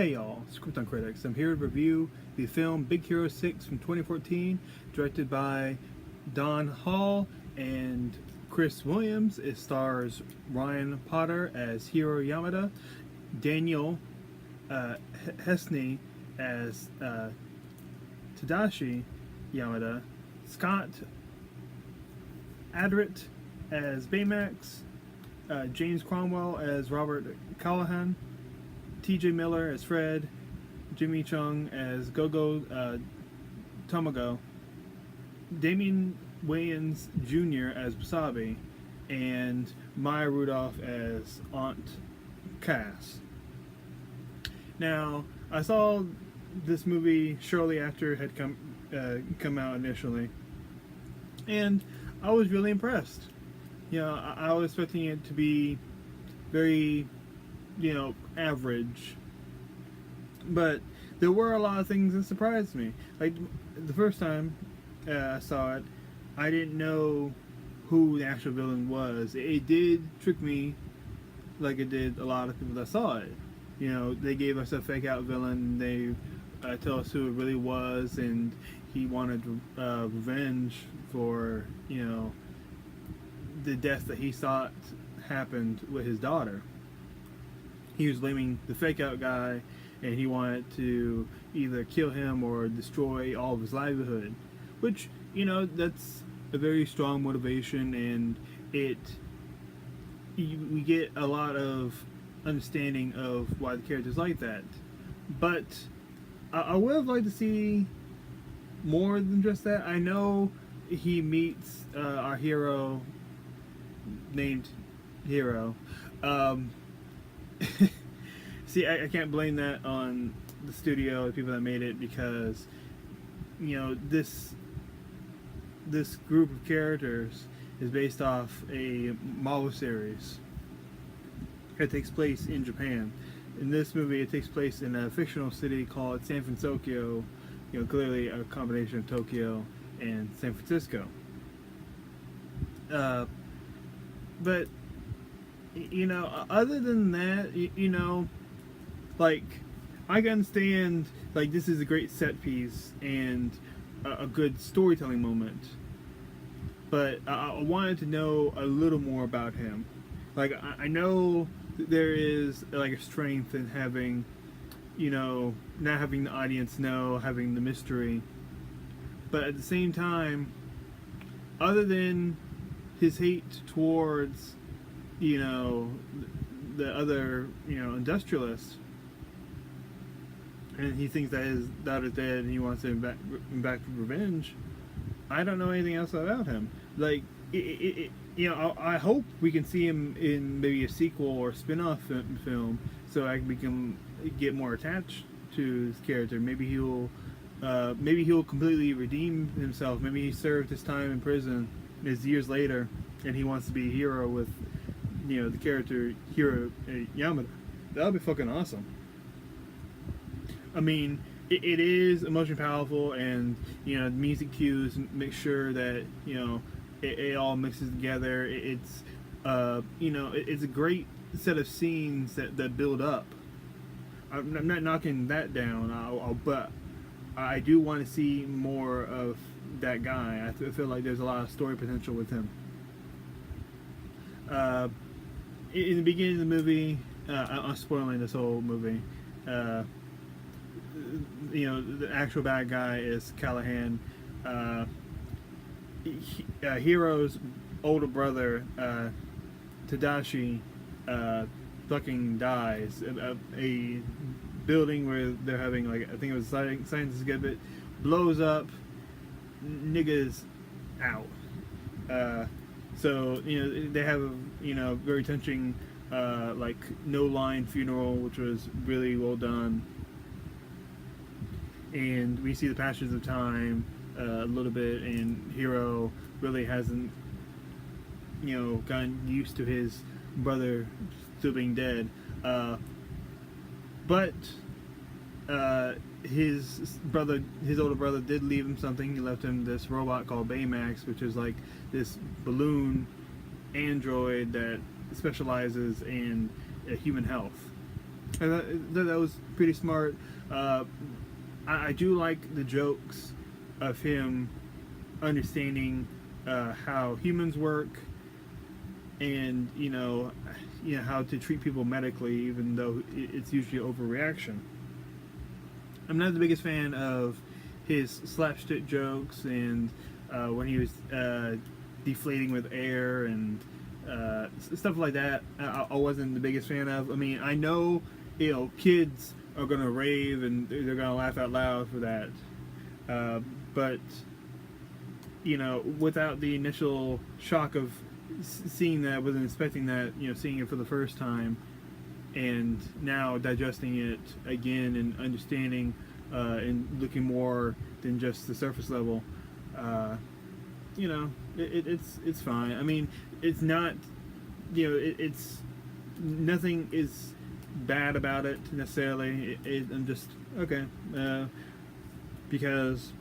Hey y'all, Script on Critics. I'm here to review the film Big Hero 6 from 2014, directed by Don Hall and Chris Williams. It stars Ryan Potter as Hiro Yamada, Daniel Hesney as Tadashi Yamada, Scott Adrit as Baymax, James Cromwell as Robert Callahan, T.J. Miller as Fred, Jimmy Chung as Gogo Tomago, Damien Wayans Jr. as Wasabi, and Maya Rudolph as Aunt Cass. Now, I saw this movie shortly after it had come out initially, and I was really impressed. I was expecting it to be very average. But there were a lot of things that surprised me. Like, the first time I saw it, I didn't know who the actual villain was. It did trick me, like it did a lot of people that saw it. They gave us a fake out villain. They tell us who it really was, and he wanted revenge for, the death that he thought happened with his daughter. He was blaming the fake out guy, and he wanted to either kill him or destroy all of his livelihood, which that's a very strong motivation, and we get a lot of understanding of why the character's like that. But I would have liked to see more than just that. I know he meets our hero named Hero. See, I can't blame that on the studio, the people that made it, because this group of characters is based off a Marvel series. It takes place in Japan. In this movie, it takes place in a fictional city called San Francisco. Clearly a combination of Tokyo and San Francisco. But other than that, like, I can understand, like, this is a great set piece and a good storytelling moment, but I wanted to know a little more about him. Like, I know there is, like, a strength in having, not having the audience know, having the mystery, but at the same time, other than his hate towards the other industrialists, and he thinks that his daughter's dead and he wants him back for revenge, I don't know anything else about him. Like, I hope we can see him in maybe a sequel or spin-off film, so we can get more attached to his character. Maybe he'll completely redeem himself. Maybe he served his time in prison, it's years later, and he wants to be a hero with the character Hiro Yamada. That would be fucking awesome. I mean, it is emotionally powerful, and the music cues make sure that it all mixes together. It's it's a great set of scenes that build up. I'm not knocking that down, but I do want to see more of that guy. I feel like there's a lot of story potential with him. In the beginning of the movie, I'm spoiling this whole movie. The actual bad guy is Callahan. Hiro's older brother, Tadashi, fucking dies. A building where they're having, like, I think it was science exhibit, blows up. Niggas out. So they have a very touching like no line funeral, which was really well done, and we see the passage of time a little bit, and Hiro really hasn't gotten used to his brother still being dead, but his older brother did leave him something. He left him this robot called Baymax, which is like this balloon android that specializes in human health. And that was pretty smart. Uh, I do like the jokes of him understanding how humans work, and how to treat people medically, even though it's usually overreaction. I'm not the biggest fan of his slapstick jokes and when he was deflating with air and stuff like that. I wasn't the biggest fan of. I mean, I know kids are gonna rave and they're gonna laugh out loud for that, but without the initial shock of seeing that, wasn't expecting that, seeing it for the first time, and now digesting it again and understanding and looking more than just the surface level. It's fine. I mean, it's not, it's nothing is bad about it necessarily. I'm just okay because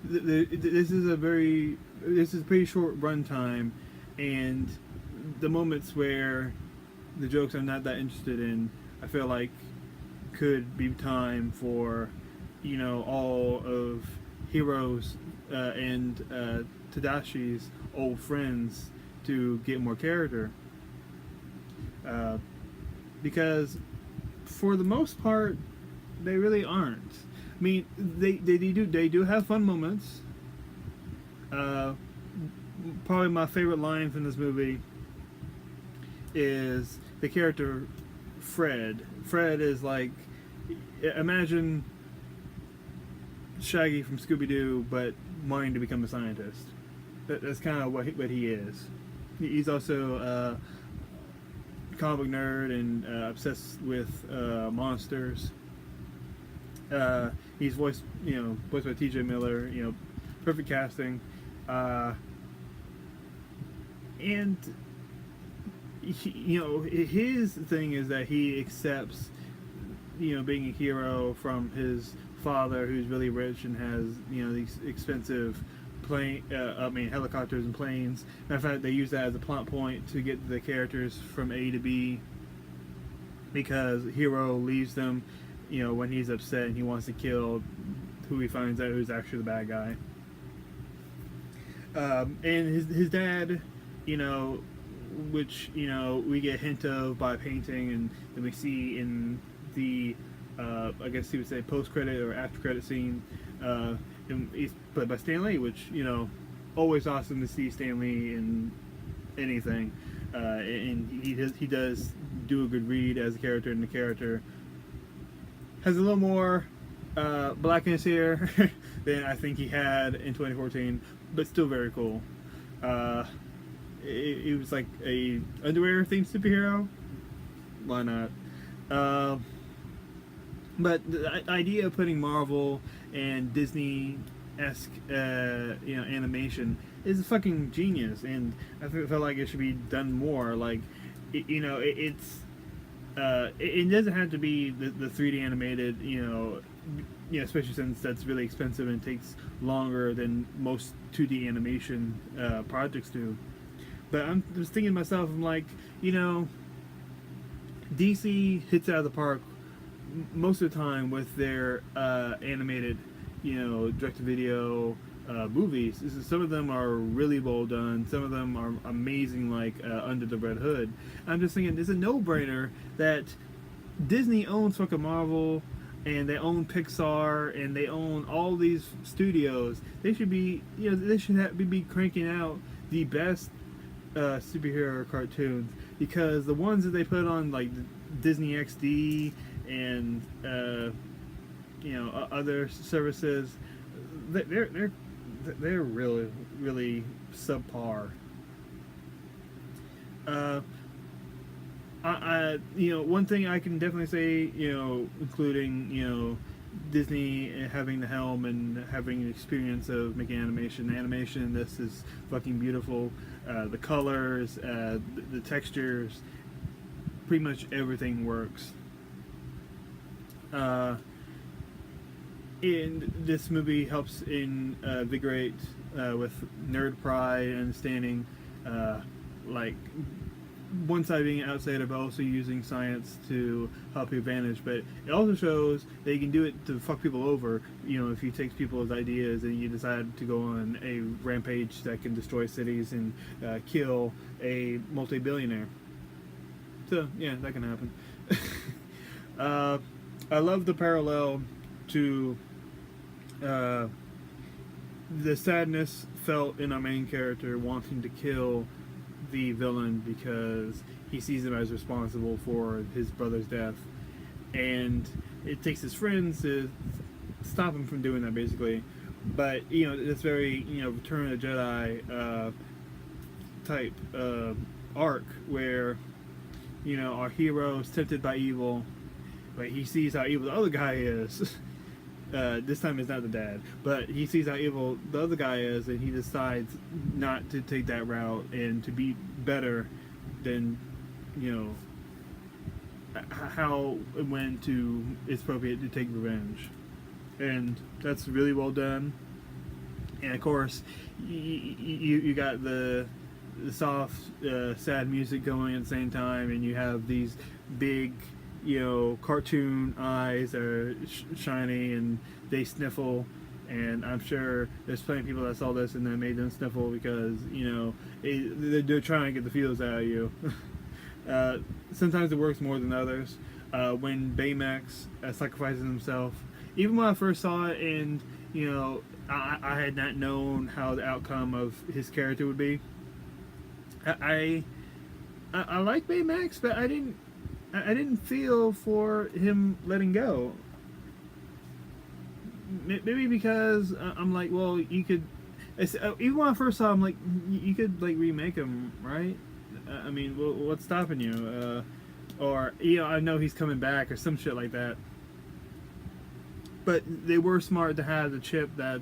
this is a pretty short run time, and the moments where the jokes I'm not that interested in, I feel like could be time for all of Hiro's and Tadashi's old friends to get more character, because for the most part they really aren't. I mean, they do have fun moments. Probably my favorite line from this movie is the character Fred. Fred is like, imagine Shaggy from Scooby-Doo, but wanting to become a scientist. That's kind of what he is. He's also a comic book nerd and obsessed with monsters. He's voiced by T.J. Miller. Perfect casting. And his thing is that he accepts being a hero from his father, who's really rich and has these expensive helicopters and planes. Matter of fact, they use that as a plot point to get the characters from A to B, because Hero leaves them when he's upset and he wants to kill who he finds out who's actually the bad guy. And his dad, which we get a hint of by painting, and then we see in the I guess you would say post-credit or after-credit scene, and he's played by Stan Lee, which always awesome to see Stan Lee in anything, and he does do a good read as a character, and the character has a little more blackness here than I think he had in 2014, but still very cool. It was like a underwear themed superhero. Why not? But the idea of putting Marvel and Disney-esque animation is fucking genius, and I felt like it should be done more. Like it doesn't have to be the 3D animated, especially since that's really expensive and takes longer than most 2D animation projects do. But I'm just thinking to myself, I'm like, DC hits out of the park most of the time with their animated, direct-to-video movies. Some of them are really well done. Some of them are amazing, like Under the Red Hood. I'm just thinking, it's a no-brainer that Disney owns fucking Marvel, and they own Pixar, and they own all these studios. They should be, they should be cranking out the best superhero cartoons, because the ones that they put on like Disney XD and other services, they're really really subpar. One thing I can definitely say, including Disney having the helm and having the experience of making animation. The animation in this is fucking beautiful. The colors, the textures, pretty much everything works. And this movie helps invigorate with nerd pride and understanding, like one side being an outsider, but also using science to help your advantage. But it also shows that you can do it to fuck people over. You know, if you take people's ideas and you decide to go on a rampage that can destroy cities and kill a multi-billionaire. So yeah, that can happen. I love the parallel to the sadness felt in our main character wanting to kill the villain because he sees him as responsible for his brother's death, and it takes his friends to stop him from doing that, basically. But you know, it's very, you know, Return of the Jedi type arc where, you know, our hero is tempted by evil, but he sees how evil the other guy is. This time it's not the dad, but he sees how evil the other guy is, and he decides not to take that route and to be better than, you know, how and when to it's appropriate to take revenge. And that's really well done. And of course, you got the soft, sad music going at the same time, and you have these big, you know, cartoon eyes that are shiny and they sniffle. And I'm sure there's plenty of people that saw this and that made them sniffle because, you know, they're trying to get the feels out of you. Sometimes it works more than others. When Baymax sacrifices himself, even when I first saw it, and you know, I had not known how the outcome of his character would be. I like Baymax, but I didn't feel for him letting go. Maybe because I'm like, well, you could. Even when I first saw him, like, you could like remake him, right? I mean, what's stopping you? Or you know, I know he's coming back or some shit like that. But they were smart to have the chip that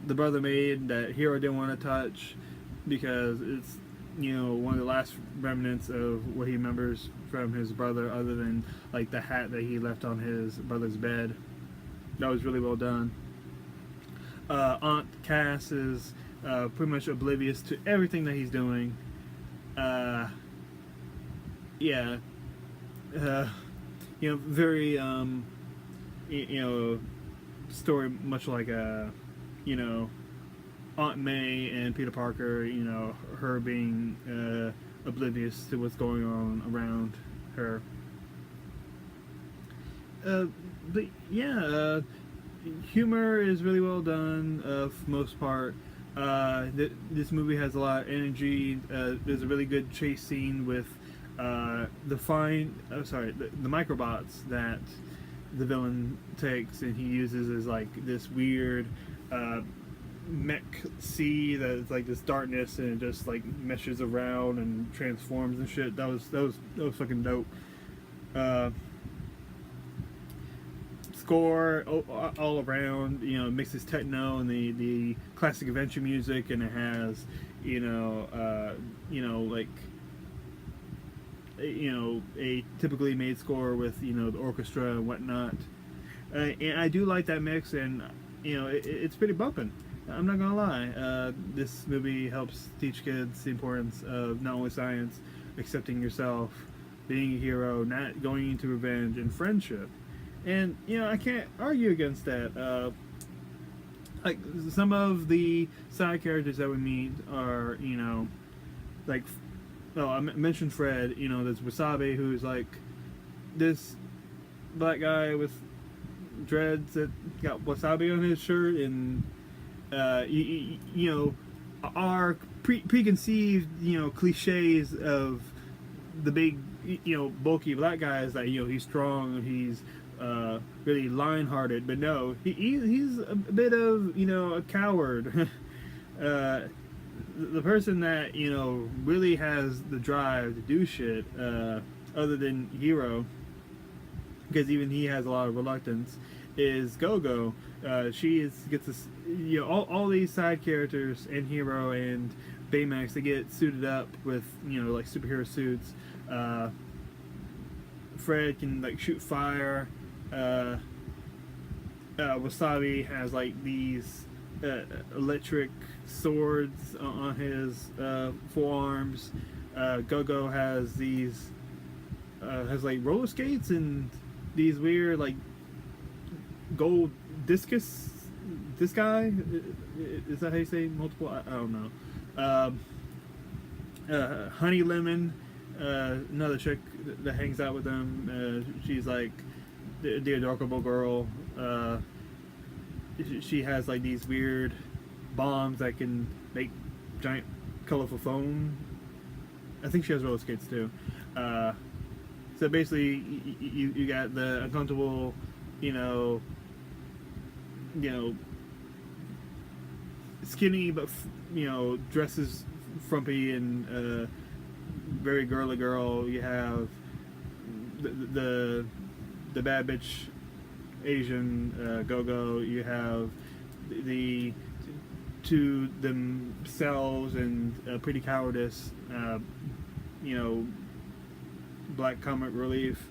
the brother made that Hero didn't want to touch because it's, you know, one of the last remnants of what he remembers from his brother, other than like the hat that he left on his brother's bed. That was really well done. Aunt Cass is pretty much oblivious to everything that he's doing. Yeah, you know, very you know, story much like you know, Aunt May and Peter Parker. You know, her being oblivious to what's going on around her. But yeah, humor is really well done for the most part. This movie has a lot of energy. There's a really good chase scene with the microbots that the villain takes, and he uses as like this weird mech sea that's like this darkness, and it just like meshes around and transforms and shit. That was fucking dope. Score all around, you know, mixes techno and the classic adventure music, and it has, you know, like, you know, a typically made score with, you know, the orchestra and whatnot. And I do like that mix, and you know, it's pretty bumping. I'm not gonna lie. This movie helps teach kids the importance of not only science, accepting yourself, being a hero, not going into revenge, and friendship. And you know, I can't argue against that. Like some of the side characters that we meet are, you know, like, oh, I mentioned Fred. You know, there's Wasabi, who's like this black guy with dreads that got wasabi on his shirt, and you know, our preconceived, you know, cliches of the big, you know, bulky black guy is that, you know, he's strong, he's really lion-hearted, but no, he's a bit of, you know, a coward. The person that, you know, really has the drive to do shit, other than Hero, because even he has a lot of reluctance, is Go-Go. She gets this, you know, all these side characters and Hero and Baymax, they get suited up with, you know, like superhero suits. Fred can like shoot fire. Wasabi has like these electric swords on his forearms. Go-Go has these has like roller skates and these weird like gold discus. This guy is that how you say multiple? I don't know. Honey Lemon, another chick that hangs out with them. She's like the adorable girl. She has like these weird bombs that can make giant colorful foam. I think she has roller skates too. So basically, you got the uncomfortable, you know, skinny but dresses frumpy and very girly girl. You have the bad bitch Asian Go-Go. You have the to themselves and pretty cowardice. Black comic relief.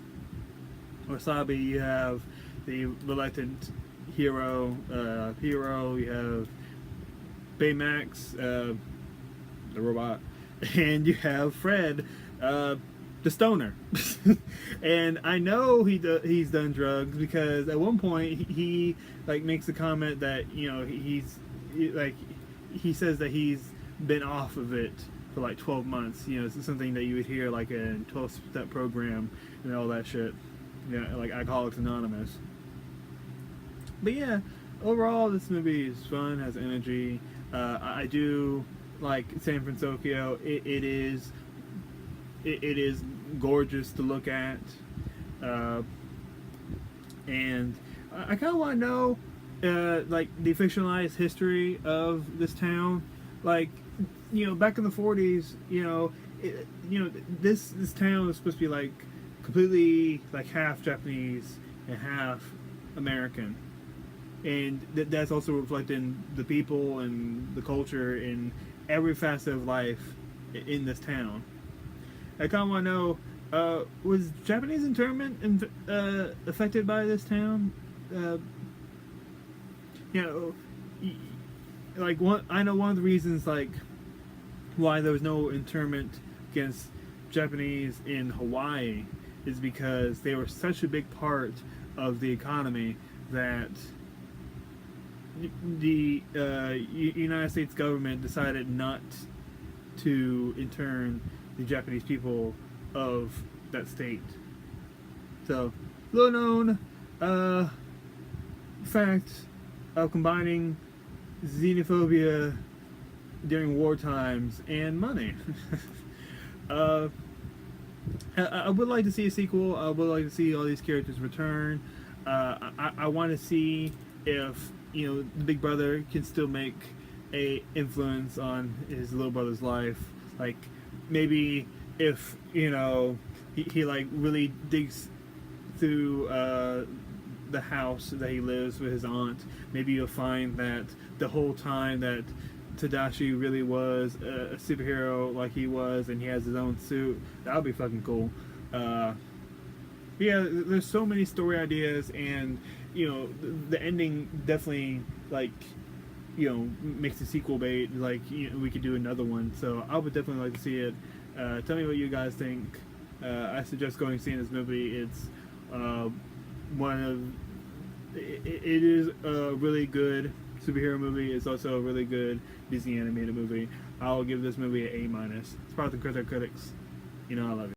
Wasabi. You have the reluctant hero. You have Baymax, the robot, and you have Fred, the stoner. And I know he's done drugs because at one point he like makes a comment that he says that he's been off of it for like 12 months. It's something that you would hear like a 12-step program and all that shit. Like Alcoholics Anonymous. But yeah, overall this movie is fun, has energy. I do like San Francisco. It is gorgeous to look at, and I kind of want to know like the fictionalized history of this town. Like back in the 40s, this town was supposed to be like completely like half Japanese and half American. And that's also reflecting the people and the culture in every facet of life in this town. I kind of want to know, was Japanese internment affected by this town? Like I know one of the reasons like why there was no internment against Japanese in Hawaii is because they were such a big part of the economy that the United States government decided not to intern the Japanese people of that state. So, little known fact of combining xenophobia during war times and money. I would like to see a sequel. I would like to see all these characters return. I want to see if the big brother can still make a influence on his little brother's life. Like maybe if he like really digs through the house that he lives with his aunt, maybe you'll find that the whole time that Tadashi really was a superhero like he was, and he has his own suit. That would be fucking cool. Yeah, there's so many story ideas, and the ending definitely like makes the sequel bait. Like we could do another one, so I would definitely like to see it. Tell me what you guys think. I suggest going and seeing this movie. It's it is a really good superhero movie. It's also a really good Disney animated movie. I'll give this movie an A-. It's part of the critics. I love it.